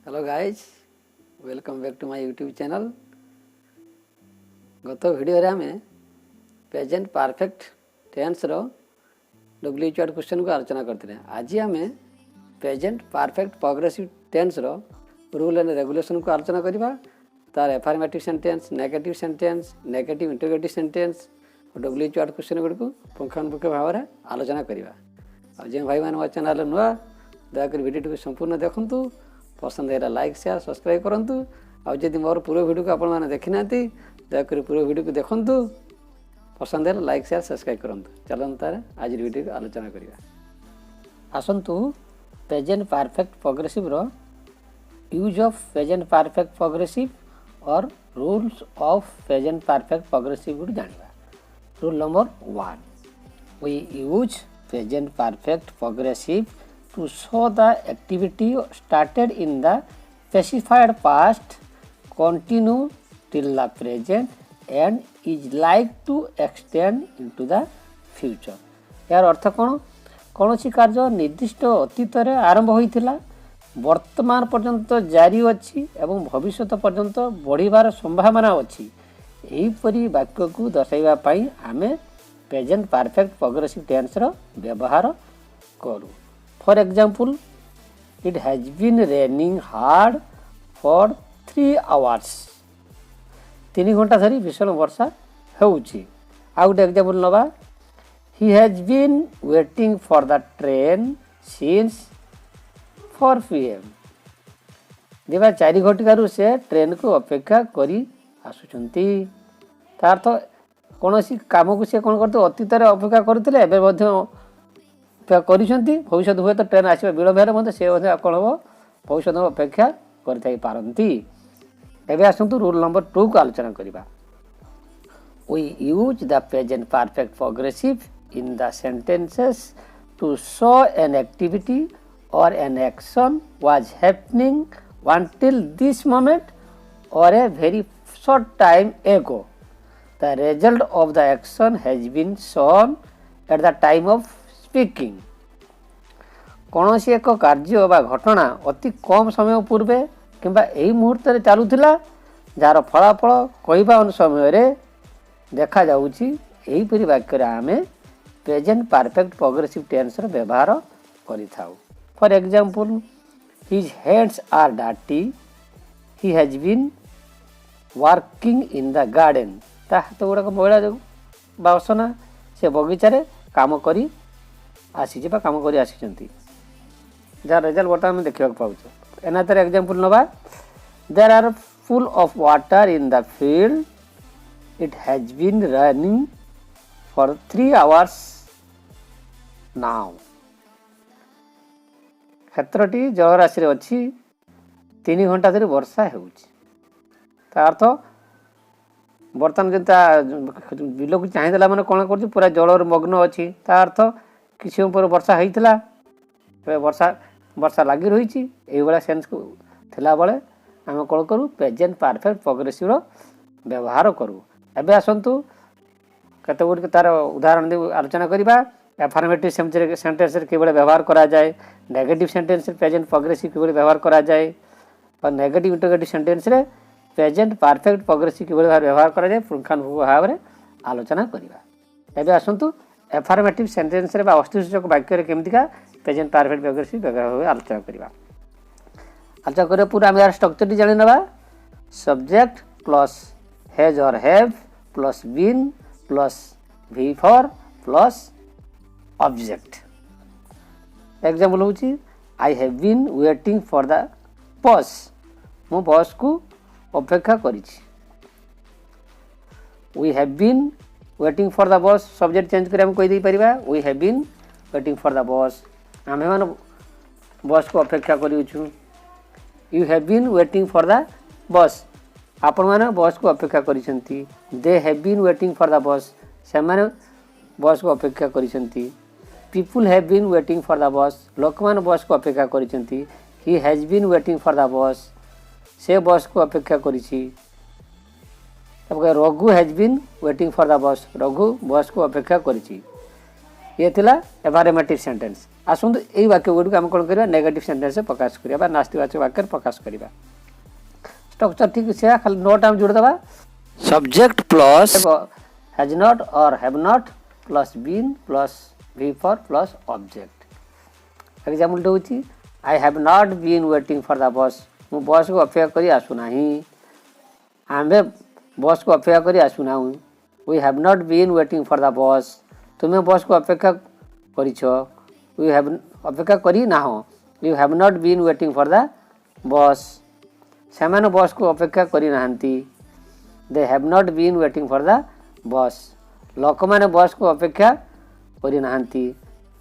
Hello guys welcome back to my YouTube channel. गत video आम present perfect tense duplicate question को आलोचना करते। आज आम present perfect progressive tense rule and regulation को आलोचना करवा। तार affirmative sentence, negative sentence, negative interrogative sentence और डुप्लीकेट क्वेश्चन गुड़ी को पुंखानुपुंख भाव में आलोचना करवा। जो भाई मैंने मो चैनल नुआ दयाक वीडियो को संपूर्ण देखूँ, पसंद है लाइक शेयर सब्सक्राइब करूँ। आदि मोर पूरा वीडियो को आपने देखी ना दयाक पूरा वीडियो को देखूँ, पसंद है लाइक शेयर सब्सक्राइब करूँ। चलते तार आज वीडियो को आलोचना करवा। आसतु present perfect progressive use of present perfect progressive और rules of present perfect progressive जाना। Rule number 1, we use present perfect progressive to show the activity started in the specified past continue till the present and is like to extend into the future। यार अर्थ कौन? कौन सी कार्य निर्दिष्ट अतीत आरंभ होता वर्तमान पर्यंत जारी अच्छी एवं भविष्य पर्यंत बढ़िबार संभावना अच्छी, यहीपरी वाक्य को दर्शाइवाई आम प्रेजेंट परफेक्ट प्रोग्रेसिव टेन्स व्यवहार करूँ। For example, it has been raining hard for 3 hours। 3 घंटा धरी भीषण वर्षा होउची। आ गोटे एग्जांपल नवा, he has been waiting for the train since 4 PM। देवा 4 घंटा से ट्रेन को अपेक्षा करी आसुचंती। तार अर्थ कौन सी काम को से कौन करते अतीत अपेक्षा करते भविष्य हुए तो ट्रेन आसवा विलम्ब से कौन हम भविष्य अपेक्षा करती। एवं आसतु रूल नंबर 2 को आलोचना करवा। We use the present perfect progressive in the sentences to show an activity or an action was happening until this moment or a very short time ago। The result of the action has been shown at the time of speaking. कौन सी एक कार्य बा घटना अति कम समय पूर्वे किंबा यही मुहूर्त चलुला जार फलाफल कहवा समय देखा जाउची, यहीपरि वाक्य आम प्रेजेंट परफेक्ट प्रोग्रेसिव टेन्स व्यवहार करिथाउ। For example, his hands are dirty, he has been working in the garden. ता हाथ गुड़ाक मैला बासना से बगीचारे काम करी आसी काम कर आसी जार रिजल्ट बर्तमान देखा पाऊँ। एना तर एग्जांपल नवा, there are full of water in the field, it has been running for 3 hours now. क्षेत्रटी जलराशि अच्छी 3 घंटा धरी वर्षा अर्थ बर्तमान जो बिल को चाहिए मैंने कौन कर पूरा जल मग्न अच्छी, अर्थ किसी पर वर्षा होता वर्षा लगी रही। ये सेन्स को थिला बेले आम कौन करूँ प्रेजेंट परफेक्ट प्रोग्रेसिव व्यवहार करूँ। एवं आसतु कत गुड़ तार उदाहरण दे आलोचना करवा। एफर्मेटिव सेंटेंस कि व्यवहार करा जाए, नेगेटिव सेंटेंस प्रेजेंट प्रोग्रेसिव कि व्यवहार करा जाए और negative interrogative sentence present perfect progressive कि व्यवहार करा जाए पुंखानुपुंख भाव में आलोचना करवा। एवं आसतु एफर्मेटिव सेंटेंस वस्तुसूचक वाक्य केमतिका प्रेजेंट परफेक्ट प्रोग्रेसिव व्यवहार आलोचना करवा। आलोचना कर पूरा आम यार स्ट्रक्चर जानी ना। Subject plus has or have plus been plus V four plus object. Example होची, I have been waiting for the bus. मु बस को अपेक्षा करिछि। We have been waiting for the bus subject change कर कही दे पारिबा, we have been waiting for the bus. आमे माने बस को अपेक्षा करिछु। You have been waiting for the bus, आपण माने बस को अपेक्षा करिसंती। दे have been waiting for the bus, से माने बस को अपेक्षा करिसंती। People have been waiting for the bus, लोक माने बस को अपेक्षा करिसंती। He has been waiting for the bus, से बस को अपेक्षा करिछि। Raghu has been waiting for the bus, Raghu बस को अपेक्षा करिछि। ये थिला एफर्मेटिव सेंटेंस। आसतु यही वाक्य गुड़ आम कौन करवा नेगेटिव सेंटेंस प्रकाश करवा नास्तिवाचक वाक्य प्रकाश करवा स्ट्रक्चर ठीक से खाली नोट आम जोड़देवा subject plus has not or have not plus been plus V four plus object example दूची I have not been waiting for the bus मु बस को अपेक्षा करी आसुना आमे बस को अपेक्षा करी आसुना we have not been waiting for the bus तुम्हें बस को अपेक्षा करिछ वी हैव अपेक्षा करी ना हो you have not been waiting for the bus से बस को अपेक्षा करी नाहंती they have not been waiting for the bus लोक मैंने बस को अपेक्षा करी नाहंती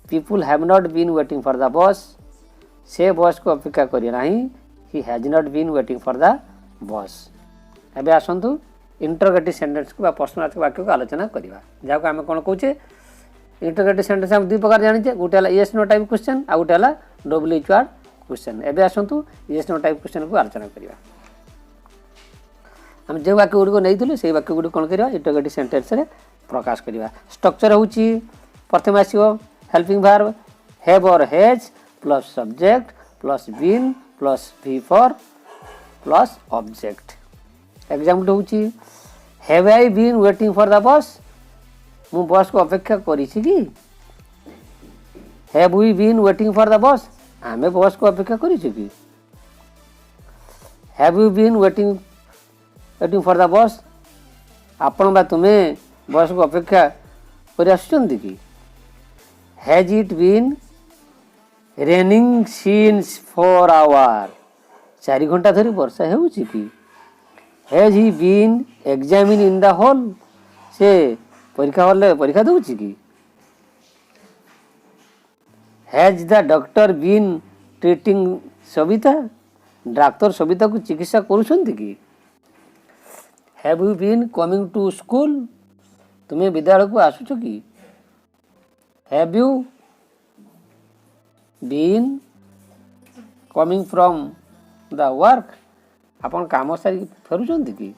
people have not been waiting for the bus से बस को अपेक्षा करी नाही he has not been waiting for the bus एबे आसंतु इंटरोगेटिव सेंटेंस को प्रश्नवाचक वाक्य को आलोचना करवा जहाँ आम कौन कहे इंटरोगेटिव सेंटेंस हम दुई प्रकार जाने गोटे है येस नो टाइप क्वेश्चन आ गोटे है WH क्वेश्चन एबे आसंतु येस नो टाइप क्वेश्चन को आलोचना करवा हम जो वाक्य गुड़ नहीं से वाक्य गुड़ कौन करवा इंटरोगेटिव सेंटेंस रे प्रकाश करवा स्ट्रक्चर होची प्रथम आसो helping verb have or has plus subject plus been plus V four plus object example होची have I been waiting for the bus मु बस को अपेक्षा करी कि have we been waiting for the bus आमे बस को अपेक्षा करी कि have you been waiting for the bus आपण बा तुम्हें बस को अपेक्षा करी आसुचंती कि has it been raining since 4 hour 4 घंटा धरी वर्षा होउची कि has he been examine in the hall से परीक्षा हॉल परीक्षा दूची कि has the doctor been treating Sabita doctor Sabita को चिकित्सा करुछंती कि have you been coming to school तुम्हें विद्यालय को आसुछ कि have you been coming from the work आपन काम सारी फेरुचंती कि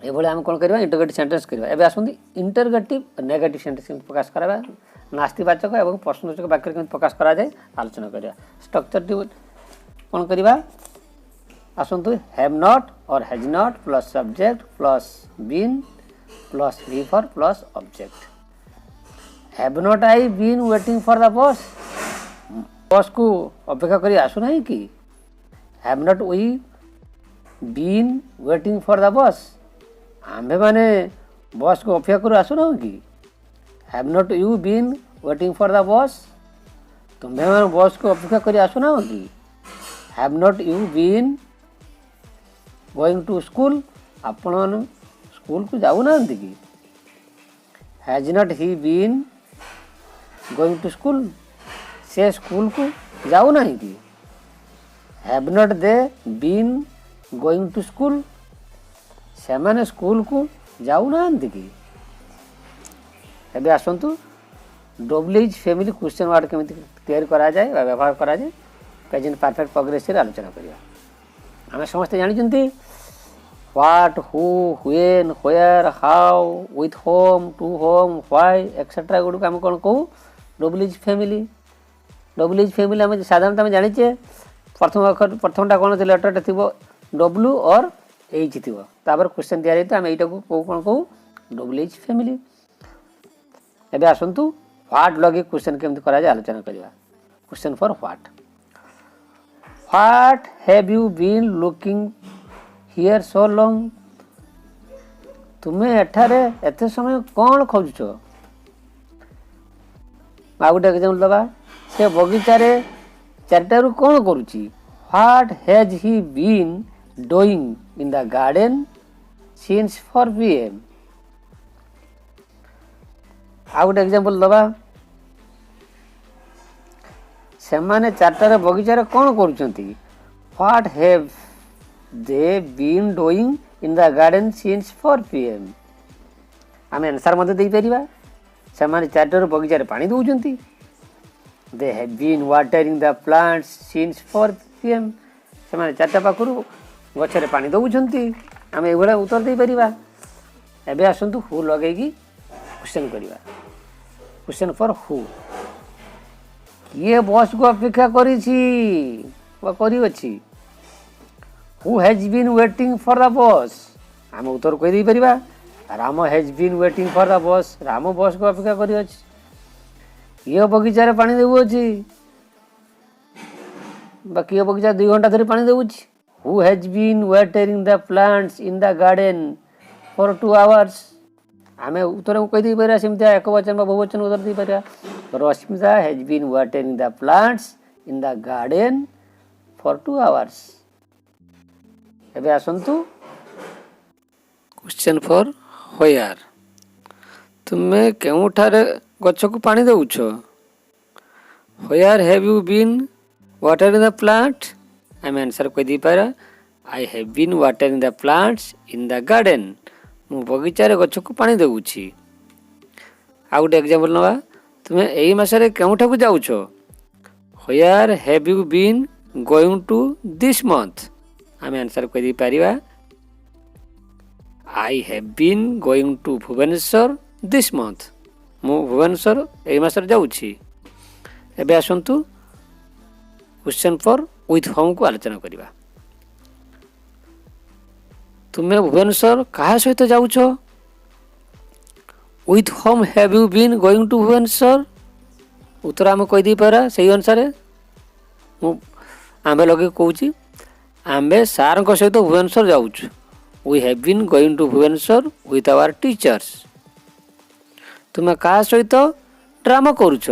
ये आम कौन करवा इंटरोगेटिव सेंटेंस करवा एबे आसंती इंटरोगेटिव नेगेटिव सेंटेंस प्रकाश करवा नास्तिवाचक एवं प्रश्नवाचक वाक्य केमि प्रकाश करा जाए आलोचना करवा स्ट्रक्चर कौन करवा आसंतु have not or has not plus subject plus been plus V four plus object have not I been waiting for the bus bus को अपेक्षा करी आसुना कि have not we been waiting for the bus आम्भे माने bus को अपेक्षा कर आसुना कि have not you been waiting for the bus तुम्हें माने बस को अपेक्षा कर आसुना कि have not you been going to school आपण माने स्कूल को जाऊ ना कि has not he been going to school से स्कूल को जाऊ ना कि have not they been going to school से माने स्कूल को जाऊ ना कि एबे आसंतु WH फैमिली क्वेश्चन वर्ड केमि तैयार करा जाए व्यवहार करा जाए प्रेजेंट परफेक्ट प्रोग्रेसिव आलोचना करिया आमे समस्त जानिचंती what who when where how with whom to whom why etcetera गुड आम कौन कहू WH फैमिली आम साधारणतः जानिचे प्रथमटा कौन लेटरटा थी W और H थी तापर क्वेश्चन दिया जाए आम यहीटा को कौन कहू WH फैमिली एबे आसंतु व्हाट लगे क्वेश्चन केमती करा जाए आलोचना करवा question for what have you been looking here so long तुम्हें एठारे एते समय कौन खोजुछ आ गोटे एग्जांपल दबा से बगीचारे चारिटारू कौन करुची what has he been doing in the garden since 4 PM आ गोटे एग्जांपल दबा से माने चारटारे बगीचारे कौन करुचंती what have they been doing in the garden since 4 PM आम आंसर मते दे परिबा से माने चारटारे बगीचारे पानी दउचंती they have been watering the plants since 4 PM से माने चारटा पाखरु गछरे पानी दउचंती आम एभला उत्तर दे परिबा एबे आसंतु हु लगेगी क्वेश्चन करिवा क्वेश्चन फॉर हु किए बस को अपेक्षा करी who has been waiting for the bus आम उत्तर कही दे परिबा Ram has been waiting for the bus Ram बस को अपेक्षा करी अछि किए बगीचा रे पानी देउ अछि बा किए बगीचा 2 घंटा धरि पानी देउ अछि who has been watering the plants in the garden for 2 hours आमे उत्तर को कही दे परिबा सेमति एक वचन बा बहुवचन उत्तर दे परिबा Rashmita has been watering the plants in the garden for 2 hours एबे आसंतु क्वेश्चन फॉर व्हेयर तुमे केउठारे गछ को पानी देउछ where have you been watering the plant I answer कहि दी पारा I have been watering the plants in the garden मु बगीचा रे गछ को पानी देउछि आ गुटे एग्जांपल नवा तुमे एई मासरे केउठा को जाउछ where have you been going to this month आम आंसर कहि दी पारिबा I have been going to Bhubaneswar this month मु भुवनेश्वर एई मासरे जाउछि एबे आसंतु क्वेश्चन फॉर विथ होम को आलोचना करिबा तुमे भुवनेश्वर कहा सहित जाउछ with whom have you been going to Bhubaneswar उत्तर आम कहि दी पारा सेही अनुसार मु आंबे लगे कहूची आंबे सार को सहित भुवनेश्वर जाउछ we have been going to Bhubaneswar with our teachers तुमे कहा सहित ड्रामा करूछ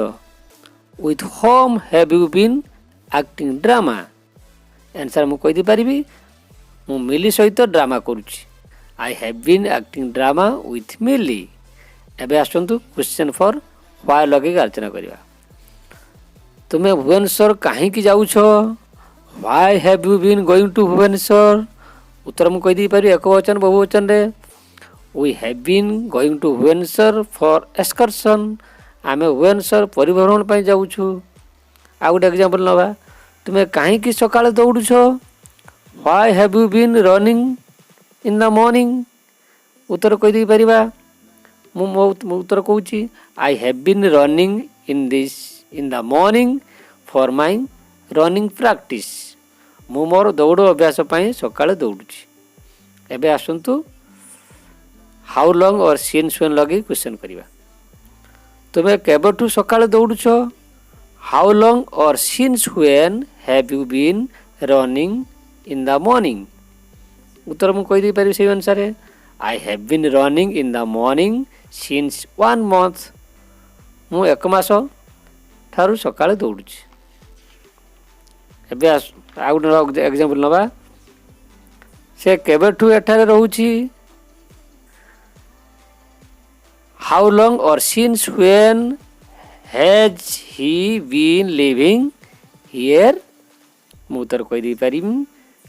with whom have you been acting drama answer मु कहि दी परिबी मु मिली सहित ड्रामा करूची I have been acting drama with Mili एबे आसंतु क्वेश्चन फॉर व्हाई लगे आलोचना करिवा तुमे भुवनेश्वर काहे की जाउछ why have you been going to Bhubaneswar उत्तर मु कहि दी पारि एक वचन बहुवचन रे we have been going to Bhubaneswar for excursion आमे भुवनेश्वर परिभ्रमण पई जाउछु आ गुटे एग्जांपल नबा तुमे काहे की सकाळे दौडुछ why have you been running in the morning उत्तर कहि दी परिबा मु उत्तर कहूची I have been running in the morning for my running practice मु मोर दौड़ अभ्यास पई सकाळे दौडुची एबे आसंतु हाउ लॉन्ग और सिंस व्हेन लगी क्वेश्चन करिवा तुमे केबठु सकाळे दौडुछ हाउ लॉन्ग और since when have you been running in the morning उत्तर मु कहि दी पारि सेही अनुसार I have been running in the morning since 1 month मु एक मास ठारू सकाळे दौडुची एबे आ गुटे एग्जांपल नबा से केबेठु एठारे रहूची हाउ लॉन्ग और since when has he been living here मु उत्तर कहि दी पारिम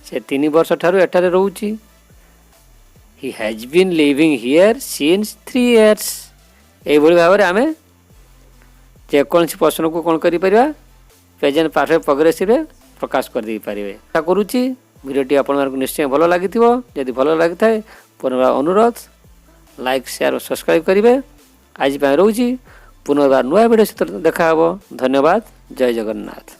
से 3 वर्ष ठारू एठारे रहूची he has been living here since 3 years ए भली भाबरे आमे जे कोनसी प्रश्न को कोन करि परिबा प्रेजेंट परफेक्ट प्रोग्रेसिव रे प्रकाश कर दे पारिबे आशा करूची वीडियोटी आपन निश्चय भलो लागिथिबो यदि भलो लागिथाय पुनर्बार अनुरोध लाइक शेयर और सब्सक्राइब करिवे आज पय रहूची पुनर्बार नुआ वीडियो से देखा हबो धन्यवाद जय जगन्नाथ।